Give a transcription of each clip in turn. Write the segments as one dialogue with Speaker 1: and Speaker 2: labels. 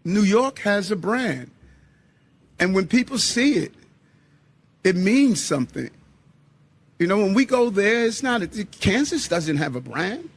Speaker 1: New York has a brand. And when people see it, it means something. You know, when we go there, it's not, Kansas doesn't have a brand.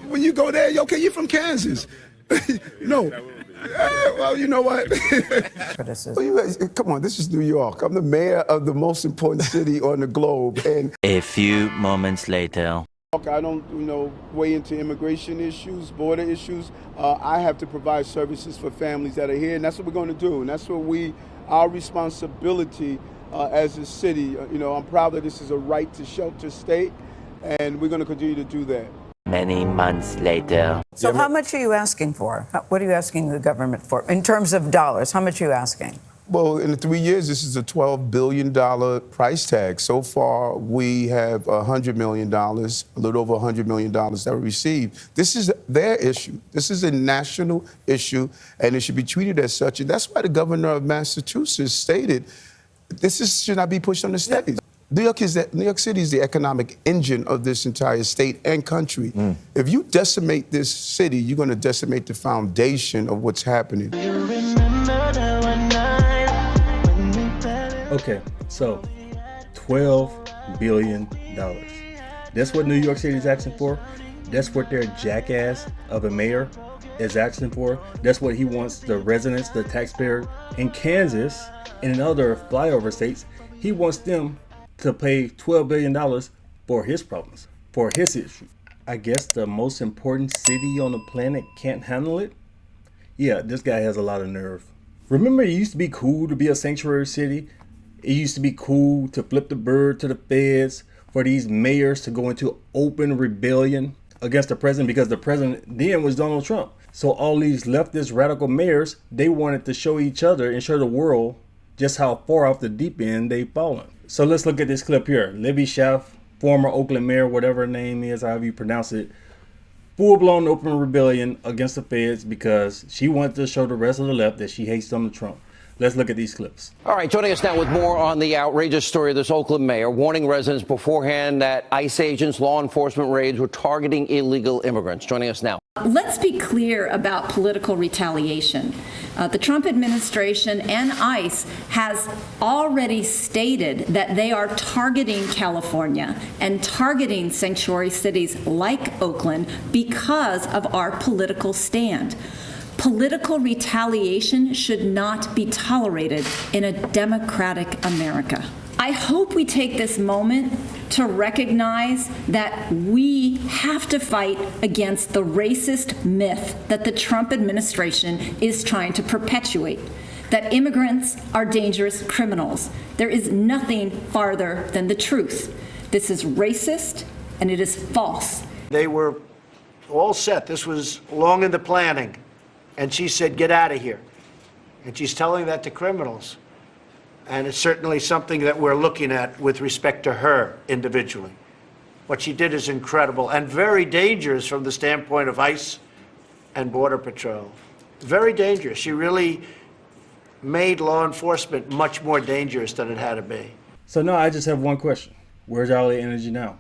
Speaker 1: When you go there, okay, you're from Kansas. No. Well, you know what? Come on, this is New York. I'm the mayor of the most important city on the globe. And
Speaker 2: a few moments later.
Speaker 1: I don't, weigh into immigration issues, border issues. I have to provide services for families that are here, and that's what we're going to do. And that's what our responsibility as a city. I'm proud that this is a right to shelter state, and we're going to continue to do that.
Speaker 2: Many months later.
Speaker 3: So how much are you asking for? What are you asking the government for? In terms of dollars, how much are you asking?
Speaker 1: Well, in the 3 years, this is a $12 billion price tag. So far, we have $100 million, a little over $100 million that we received. This is their issue. This is a national issue, and it should be treated as such. And that's why the governor of Massachusetts stated should not be pushed on the states. New York City is the economic engine of this entire state and country. If you decimate this city, you're going to decimate the foundation of what's happening.
Speaker 4: Okay, so $12 billion. That's what New York City is asking for. That's what their jackass of a mayor is asking for. That's what he wants the residents, the taxpayers in Kansas and in other flyover states. He wants them to pay $12 billion for his problems, for his issue. I guess the most important city on the planet can't handle it? Yeah, this guy has a lot of nerve. Remember, it used to be cool to be a sanctuary city. It used to be cool to flip the bird to the feds, for these mayors to go into open rebellion against the president, because the president then was Donald Trump. So all these leftist radical mayors, they wanted to show each other and show the world just how far off the deep end they've fallen. So let's look at this clip here. Libby Schaaf, former Oakland mayor, whatever her name is, however you pronounce it, full-blown open rebellion against the feds because she wanted to show the rest of the left that she hates Donald Trump. Let's look at these clips.
Speaker 5: All right, joining us now with more on the outrageous story of this Oakland mayor, warning residents beforehand that ICE agents, law enforcement raids were targeting illegal immigrants. Joining us now.
Speaker 6: Let's be clear about political retaliation. The Trump administration and ICE has already stated that they are targeting California and targeting sanctuary cities like Oakland because of our political stand. Political retaliation should not be tolerated in a democratic America. I hope we take this moment to recognize that we have to fight against the racist myth that the Trump administration is trying to perpetuate, that immigrants are dangerous criminals. There is nothing farther than the truth. This is racist and it is false.
Speaker 7: They were all set. This was long in the planning. And she said, get out of here. And she's telling that to criminals. And it's certainly something that we're looking at with respect to her individually. What she did is incredible and very dangerous from the standpoint of ICE and Border Patrol. Very dangerous. She really made law enforcement much more dangerous than it had to be.
Speaker 4: So now I just have one question. Where's all the energy now?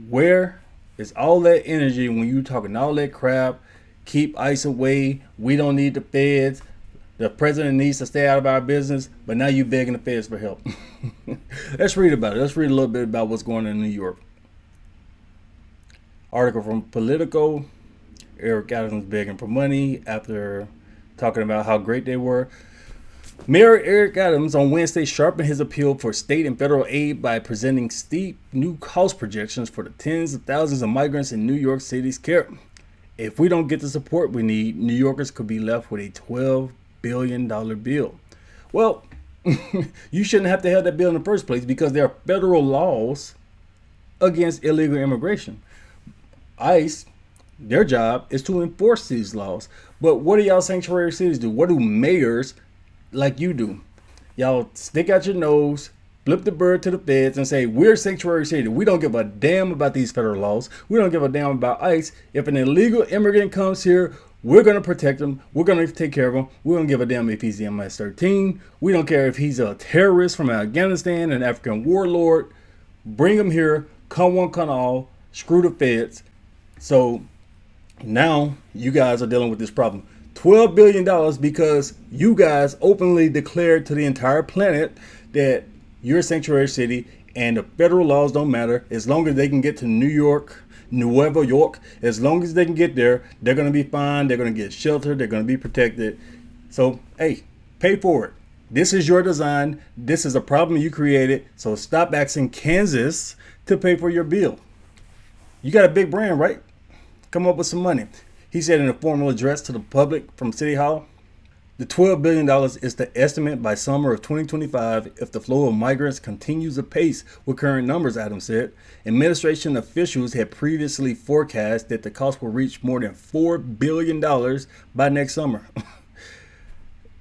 Speaker 4: Where is all that energy when you talking all that crap? Keep ICE away. We don't need the feds. The president needs to stay out of our business. But now you begging the feds for help. Let's read about it. Let's read a little bit about what's going on in New York. Article from Politico. Eric Adams begging for money after talking about how great they were. Mayor Eric Adams on Wednesday sharpened his appeal for state and federal aid by presenting steep new cost projections for the tens of thousands of migrants in New York City's care. If we don't get the support we need, New Yorkers could be left with a $12 billion bill. Well, you shouldn't have to have that bill in the first place because there are federal laws against illegal immigration. ICE, their job is to enforce these laws. But what do y'all sanctuary cities do? What do mayors like you do? Y'all stick out your nose, flip the bird to the feds and say, we're sanctuary city. We don't give a damn about these federal laws. We don't give a damn about ICE. If an illegal immigrant comes here, we're going to protect him. We're going to take care of him. We don't give a damn if he's MS-13. We don't care if he's a terrorist from Afghanistan, an African warlord. Bring him here. Come one, come all. Screw the feds. So now you guys are dealing with this problem. $12 billion because you guys openly declared to the entire planet that you're a sanctuary city and the federal laws don't matter. As long as they can get to New York, Nueva York, as long as they can get there, they're going to be fine. They're going to get shelter. They're going to be protected. So, hey, pay for it. This is your design. This is a problem you created. So stop asking Kansas to pay for your bill. You got a big brand, right? Come up with some money. He said in a formal address to the public from City Hall, the $12 billion is the estimate by summer of 2025 if the flow of migrants continues apace with current numbers, Adams said. Administration officials had previously forecast that the cost will reach more than $4 billion by next summer.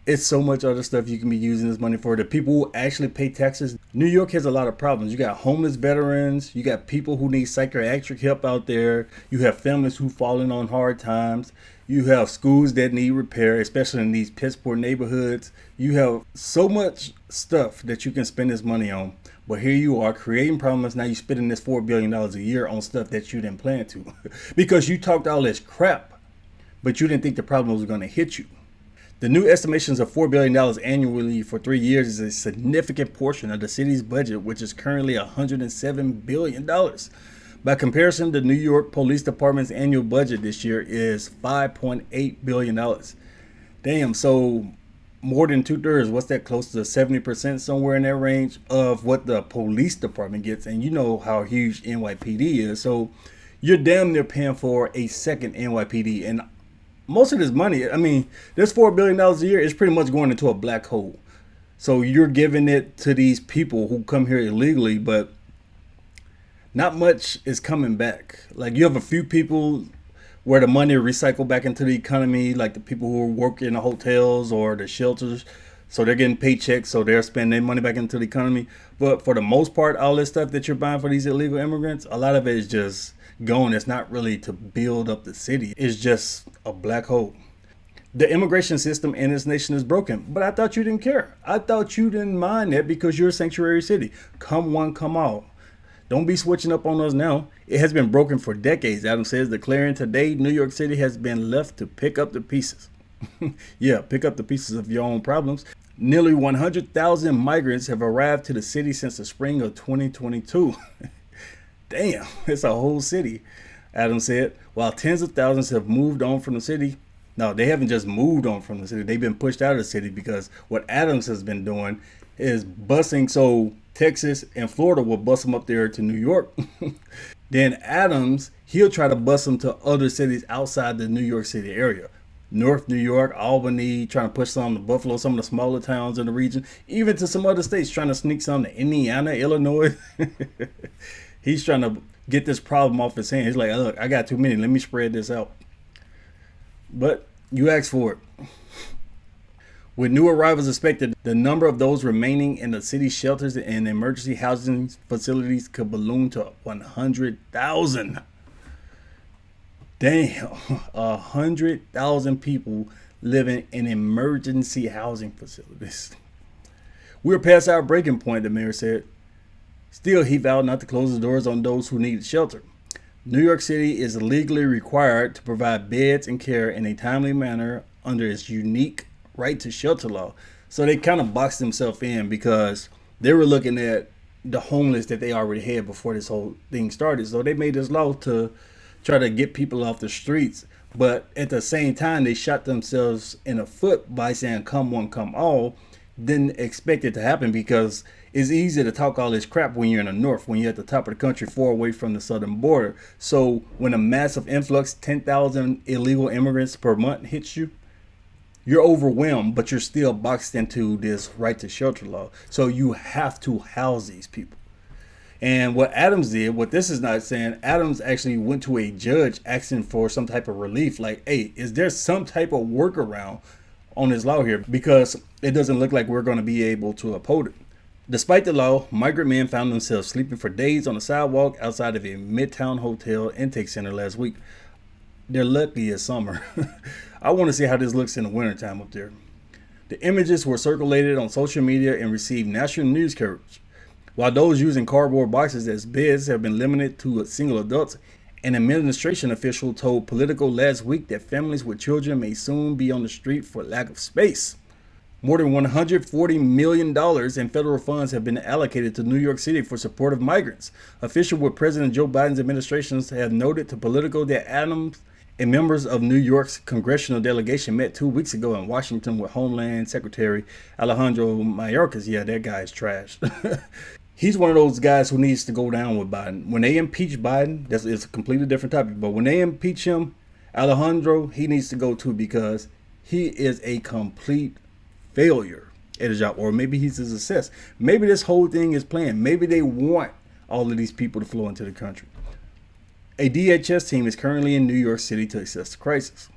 Speaker 4: It's so much other stuff you can be using this money for. The people who actually pay taxes. New York has a lot of problems. You got homeless veterans. You got people who need psychiatric help out there. You have families who falling on hard times. You have schools that need repair, especially in these piss poor neighborhoods. You have so much stuff that you can spend this money on. But here you are creating problems. Now you're spending this $4 billion a year on stuff that you didn't plan to. Because you talked all this crap, but you didn't think the problem was going to hit you. The new estimations of $4 billion annually for 3 years is a significant portion of the city's budget, which is currently $107 billion. By comparison, the New York Police Department's annual budget this year is $5.8 billion. Damn, so more than 2/3, what's that, close to 70%, somewhere in that range of what the police department gets. And you know how huge NYPD is. So you're damn near paying for a second NYPD. And most of this money, I mean, this $4 billion a year is pretty much going into a black hole. So you're giving it to these people who come here illegally, but not much is coming back. Like, you have a few people where the money is recycled back into the economy, like the people who work in the hotels or the shelters. So they're getting paychecks, so they're spending their money back into the economy. But for the most part, all this stuff that you're buying for these illegal immigrants, a lot of it is just gone. It's not really to build up the city. It's just a black hole. The immigration system in this nation is broken, but I thought you didn't care. I thought you didn't mind that because you're a sanctuary city. Come one, come all. Don't be switching up on us now. It has been broken for decades, Adams says, declaring today New York City has been left to pick up the pieces. Yeah, pick up the pieces of your own problems. Nearly 100,000 migrants have arrived to the city since the spring of 2022. Damn, it's a whole city, Adams said. While tens of thousands have moved on from the city. No, they haven't just moved on from the city. They've been pushed out of the city because what Adams has been doing is busing. So Texas and Florida will bus them up there to New York. Then Adams, he'll try to bus them to other cities outside the New York City area. North New York, Albany, trying to push some to Buffalo, some of the smaller towns in the region, even to some other states, trying to sneak some to Indiana, Illinois. He's trying to get this problem off his hands. He's like, look, I got too many. Let me spread this out. But you asked for it. With new arrivals expected, the number of those remaining in the city shelters and emergency housing facilities could balloon to 100,000. Damn, 100,000 people living in emergency housing facilities. We're past our breaking point, the mayor said. Still, he vowed not to close the doors on those who needed shelter. New York City is legally required to provide beds and care in a timely manner under its unique right to shelter law. So they kind of boxed themselves in because they were looking at the homeless that they already had before this whole thing started. So they made this law to try to get people off the streets. But at the same time, they shot themselves in the foot by saying, come one, come all. Didn't expect it to happen because it's easy to talk all this crap when you're in the north, when you're at the top of the country, far away from the southern border. So when a massive influx, 10,000 illegal immigrants per month hits you, you're overwhelmed, but you're still boxed into this right to shelter law. So you have to house these people. And what Adams did, what this is not saying, Adams actually went to a judge asking for some type of relief. Like, hey, is there some type of workaround on this law here? Because it doesn't look like we're going to be able to uphold it. Despite the law, migrant men found themselves sleeping for days on the sidewalk outside of a Midtown hotel intake center last week. They're lucky it's summer. I want to see how this looks in the wintertime up there. The images were circulated on social media and received national news coverage. While those using cardboard boxes as beds have been limited to single adults, An administration official told Politico last week that families with children may soon be on the street for lack of space. More than $140 million in federal funds have been allocated to New York City for support of migrants. Officials with President Joe Biden's administration have noted to Politico that Adams and members of New York's congressional delegation met 2 weeks ago in Washington with Homeland Secretary Alejandro Mayorkas. Yeah, that guy's trash. He's one of those guys who needs to go down with Biden. When they impeach Biden, it's a completely different topic. But when they impeach him, Alejandro, he needs to go too, because he is a complete failure at his job. Or maybe he's a success. Maybe this whole thing is planned. Maybe they want all of these people to flow into the country. A DHS team is currently in New York City to assess the crisis.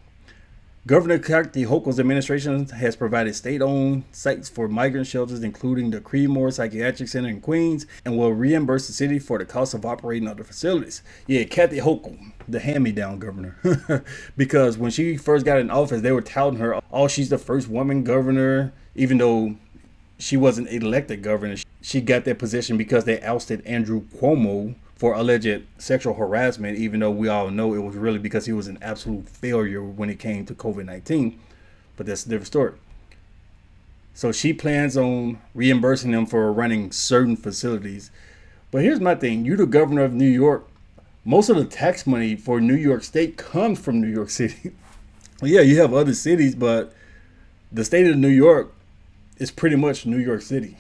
Speaker 4: Governor Kathy Hochul's administration has provided state-owned sites for migrant shelters, including the Creedmoor Psychiatric Center in Queens, and will reimburse the city for the cost of operating other facilities. Yeah, Kathy Hochul, the hand-me-down governor. Because when she first got in office, they were touting her, oh, she's the first woman governor, even though she wasn't elected governor. She got that position because they ousted Andrew Cuomo for alleged sexual harassment, even though we all know it was really because he was an absolute failure when it came to COVID-19. But that's a different story. So she plans on reimbursing them for running certain facilities. But here's my thing. You're the governor of New York. Most of the tax money for New York State comes from New York City. Well, yeah, you have other cities, but the state of New York is pretty much New York City.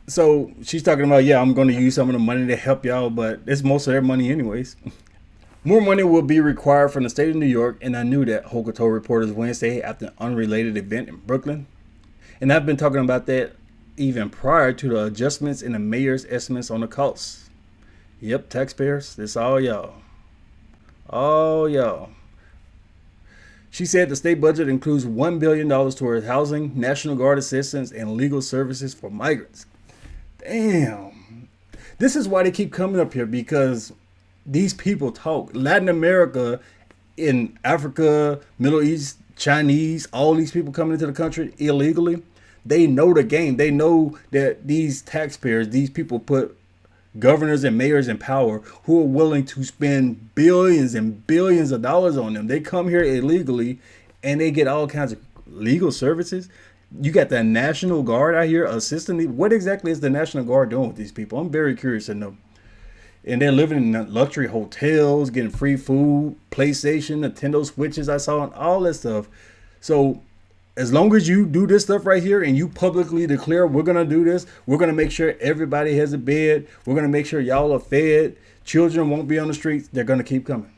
Speaker 4: So she's talking about, yeah, I'm going to use some of the money to help y'all, but it's most of their money anyways. More money will be required from the state of New York, and I knew that, Hochul told reporters Wednesday after an unrelated event in Brooklyn. And I've been talking about that even prior to the adjustments in the mayor's estimates on the costs. Yep, taxpayers, this all y'all. All y'all. She said the state budget includes $1 billion towards housing, National Guard assistance, and legal services for migrants. Damn. This is why they keep coming up here, because these people talk. Latin America, in Africa, Middle East, Chinese, all these people coming into the country illegally, they know the game. They know that these taxpayers, these people put governors and mayors in power who are willing to spend billions and billions of dollars on them. They come here illegally and they get all kinds of legal services. You got the National Guard out here assisting. What exactly is the National Guard doing with these people? I'm very curious to know. And they're living in luxury hotels, getting free food, PlayStation, Nintendo Switches I saw, and all that stuff. So as long as you do this stuff right here and you publicly declare we're going to do this, we're going to make sure everybody has a bed, we're going to make sure y'all are fed, children won't be on the streets, they're going to keep coming.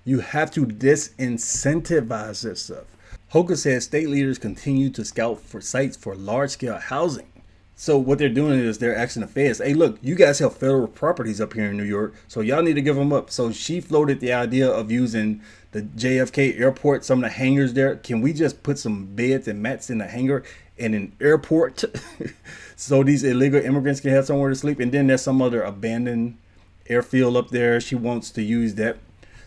Speaker 4: You have to disincentivize this stuff. Hochul said state leaders continue to scout for sites for large-scale housing. So what they're doing is they're asking the feds, hey, look, you guys have federal properties up here in New York, so y'all need to give them up. So she floated the idea of using the JFK airport, some of the hangars there. Can we just put some beds and mats in the hangar in an airport so these illegal immigrants can have somewhere to sleep? And then there's some other abandoned airfield up there. She wants to use that.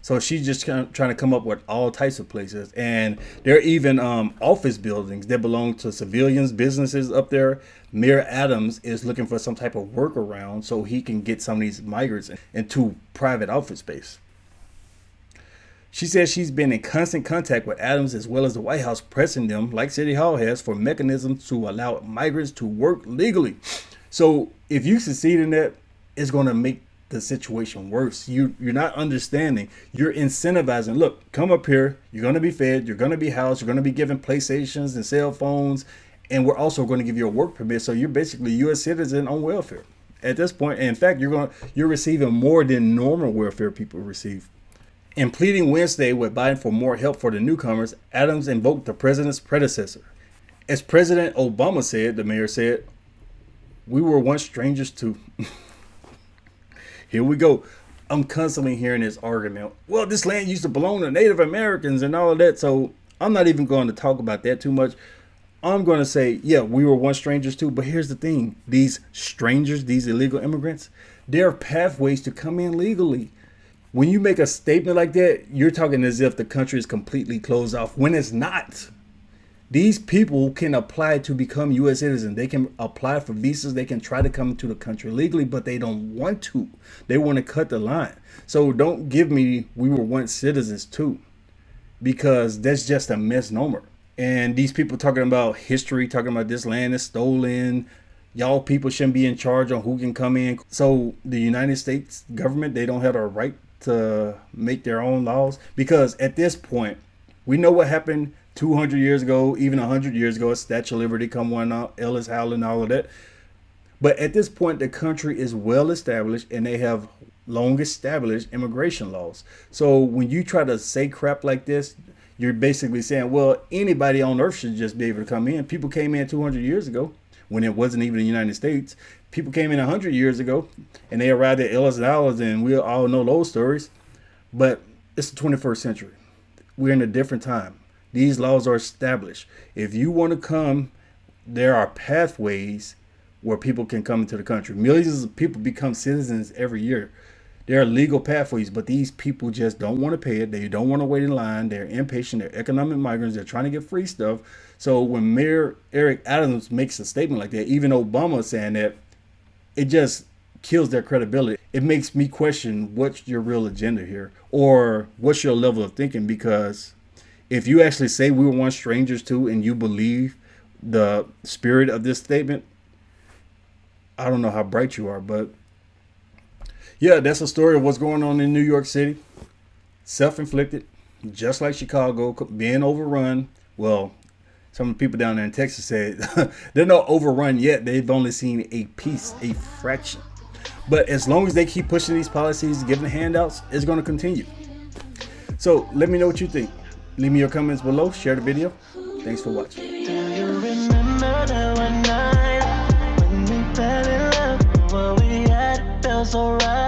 Speaker 4: So she's just trying to come up with all types of places. And there are even office buildings that belong to civilians, businesses up there. Mayor Adams is looking for some type of workaround so he can get some of these migrants into private office space. She says she's been in constant contact with Adams as well as the White House, pressing them, like City Hall has, for mechanisms to allow migrants to work legally. So if you succeed in that, it's going to make the situation worse. You're not understanding. You're incentivizing. Look, come up here. You're going to be fed. You're going to be housed. You're going to be given PlayStations and cell phones. And we're also going to give you a work permit. So you're basically a U.S. citizen on welfare at this point. And in fact, you're receiving more than normal welfare people receive. In pleading Wednesday with Biden for more help for the newcomers, Adams invoked the president's predecessor. As President Obama said, the mayor said, we were once strangers too. Here we go. I'm constantly hearing this argument. Well, this land used to belong to Native Americans and all of that. So I'm not even going to talk about that too much. I'm going to say, yeah, we were once strangers too. But here's the thing. These strangers, these illegal immigrants, there are pathways to come in legally. When you make a statement like that, you're talking as if the country is completely closed off when it's not. These people can apply to become U.S. citizens. They can apply for visas. They can try to come into the country legally, but they don't want to. They want to cut the line. So don't give me we were once citizens too, because that's just a misnomer. And these people talking about history, talking about this land is stolen. Y'all people shouldn't be in charge on who can come in. So the United States government, they don't have a right to make their own laws, because at this point, we know what happened 200 years ago, even 100 years ago. Statue of Liberty come one out, Ellis Howland, all of that. But at this point, the country is well established and they have long established immigration laws. So when you try to say crap like this, you're basically saying, well, anybody on earth should just be able to come in. People came in 200 years ago when it wasn't even the United States. People came in 100 years ago and they arrived at Ellis Island, and we all know those stories. But it's the 21st century. We're in a different time. These laws are established. If you want to come, there are pathways where people can come into the country. Millions of people become citizens every year. There are legal pathways, but these people just don't want to pay it. They don't want to wait in line. They're impatient. They're economic migrants. They're trying to get free stuff. So when Mayor Eric Adams makes a statement like that, even Obama saying that, it just kills their credibility. It makes me question what's your real agenda here, or what's your level of thinking, because if you actually say we were once strangers too, and you believe the spirit of this statement, I don't know how bright you are, but yeah, that's a story of what's going on in New York City. Self-inflicted, just like Chicago, being overrun. Well, some people down there in Texas said they're not overrun yet. They've only seen a piece, a fraction. But as long as they keep pushing these policies, giving handouts, it's going to continue. So let me know what you think. Leave me your comments below. Share the video. Thanks for watching.
Speaker 8: Do you remember that one night when we fell in love? What we had felt so right.